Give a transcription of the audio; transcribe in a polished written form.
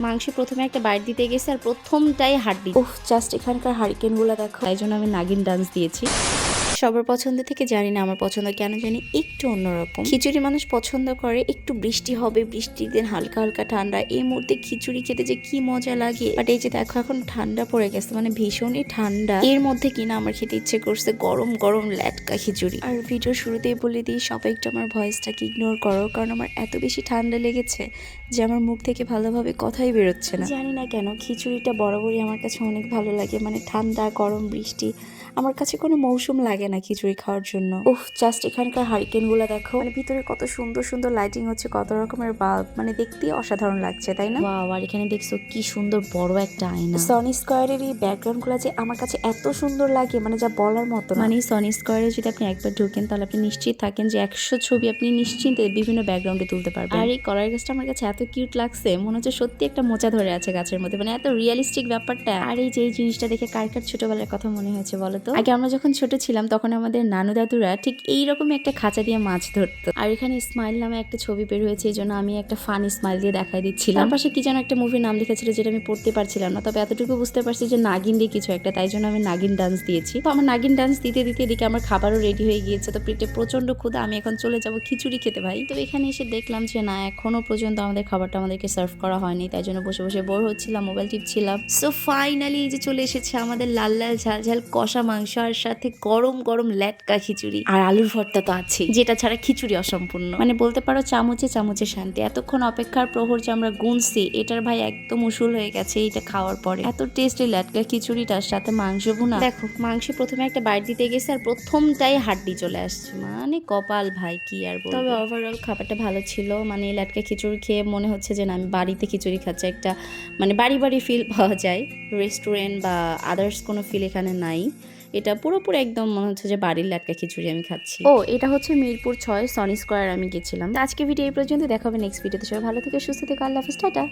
মাংসে প্রথমে একটা বাইট দিতে গেছে আর প্রথমটাই হাড্ডি। ওহ, জাস্ট এখানকার হারিকেনগুলো দেখো। তাই জন্য আমি নাগিন ডান্স দিয়েছি। সবার পছন্দ থেকে জানি না, আমার পছন্দ কেন জানি একটু অন্যরকম। খিচুড়ি মানুষ পছন্দ করে একটু বৃষ্টি হবে, বৃষ্টির দিন হালকা হালকা ঠান্ডা, এই মুহূর্তে খিচুড়ি খেতে যে কি মজা লাগে। বাট এই যে দেখো এখন ঠান্ডা পড়ে গেছে, মানে ভীষণই ঠান্ডা। এর মধ্যে কিনা আমার খেতে ইচ্ছে করছে গরম গরম ল্যাটকা খিচুড়ি। আর ভিডিও শুরুতেই বলে দিই, সবাই একটু আমার ভয়েসটাকে ইগনোর করো, কারণ আমার এত বেশি ঠান্ডা লেগেছে যে আমার মুখ থেকে ভালোভাবে কথাই বেরোচ্ছে না। জানি না কেন খিচুড়িটা বরাবরই আমার কাছে অনেক ভালো লাগে, মানে ঠান্ডা গরম বৃষ্টি আমার কাছে কোনো মৌসুম লাগে না খিচুড়ি খাওয়ার জন্য। উফ, জাস্ট এখানকার হারিকেনগুলো দেখো, মানে ভিতরে কত সুন্দর সুন্দর লাইটিং হচ্ছে, কত রকমের বাল্ব, মানে দেখতে অসাধারণ লাগছে তাই না? ওয়াও, আর এখানে দেখছো কি সুন্দর বড় একটা আয়না। সনি স্কয়ারের এই ব্যাকগ্রাউন্ডগুলো যে আমার কাছে এত সুন্দর লাগে, মানে যা বলার মতো। মানে সনি স্কয়ারে যদি আপনি একবার ঢোকেন তাহলে আপনি নিশ্চিত থাকেন যে 100 ছবি আপনি নিশ্চিন্তে বিভিন্ন ব্যাকগ্রাউন্ডে তুলতে পারবেন। আর এই কলার গাছটা আমার কাছে এত কিউট লাগছে, মনে হচ্ছে সত্যি একটা মোচা ধরে আছে গাছের মধ্যে, মানে এত রিয়েলিস্টিক ব্যাপারটা। আর এই যে এই জিনিসটা দেখে কার কার ছোটবেলার কথা মনে হয়েছে বলো তো? আগে আমরা যখন ছোট ছিলাম তখন আমাদের নানু দাদুরা ঠিক এইরকমই একটা খাঁচা দিয়ে মাছ ধরতো। আর এখানে স্মাইল নামে একটা ছবি বের হয়েছে, এই জন্য আমি একটা ফানি স্মাইল দিয়ে দেখাই দিচ্ছিলাম। তার পাশে কি যেন একটা মুভির নাম লিখেছিল যেটা আমি পড়তে পারছিলাম না, তবে এতটুকু বুঝতে পারছি যে নাগিন দিয়ে কিছু একটা, তাই জন্য আমি নাগিন ডান্স দিয়েছি। তো আমার নাগিন ডান্স দিতে দিতে এদিকে আমার খাবারও রেডি হয়ে গিয়েছে, তো পেটে প্রচন্ড ক্ষুধা, আমি এখন চলে যাব খিচুড়ি খেতে ভাই। তো এখানে এসে দেখলাম যে না, এখনো পর্যন্ত আমাদের খাবারটা আমাদেরকে সার্ভ করা হয়নি, তাই জন্য বসে বসে বোর হচ্ছিলাম, মোবাইল টিপছিলাম। সো ফাইনালি এই যে চলে এসেছে আমাদের লাল লাল ঝাল ঝাল কষা মাংস, আর সাথে গরম গরম ল্যাটকা খিচুড়ি, আর আলুর ভর্তা তো আছে, যেটা ছাড়া খিচুড়ি অসম্পূর্ণ। মানে বলতে পারো চামচে চামচে শান্তি। এতক্ষণ অপেক্ষার প্রহর যে আমরা গুনছি, এটার ভাই একদম উসুল হয়ে গেছে এটা খাওয়ার পরে। এত টেস্টি ল্যাটকা খিচুড়িটার সাথে মাংস ভুনা। দেখো মাংসে প্রথমে একটা বাইট দিতে গেছে আর প্রথমটাই হাড্ডি চলে আসছে, মানে কপাল ভাই, কি আর বলবো। তবে ওভারঅল খাবারটা ভালো ছিল, মানে ল্যাটকা খিচুড়ি খেয়ে মনে হচ্ছে যে না আমি বাড়িতে খিচুড়ি খাচ্ছি, একটা মানে বাড়ি বাড়ি ফিল পাওয়া যায়। রেস্টুরেন্ট বা আদার্স কোনো ফিল এখানে নাই, এটা পুরোপুরি একদম মনে হচ্ছে যে বাড়ির ল্যাটকা খিচুড়ি আমি খাচ্ছি। ও, এটা হচ্ছে মিরপুর 6 সনি স্কয়ার আমি গেছিলাম। আজকে ভিডিও এই পর্যন্ত, দেখা হবে নেক্সট ভিডিওতে। সবাই ভালো থেকে সুস্থ থেকে, আল্লাহ হাফেজ, টাটা।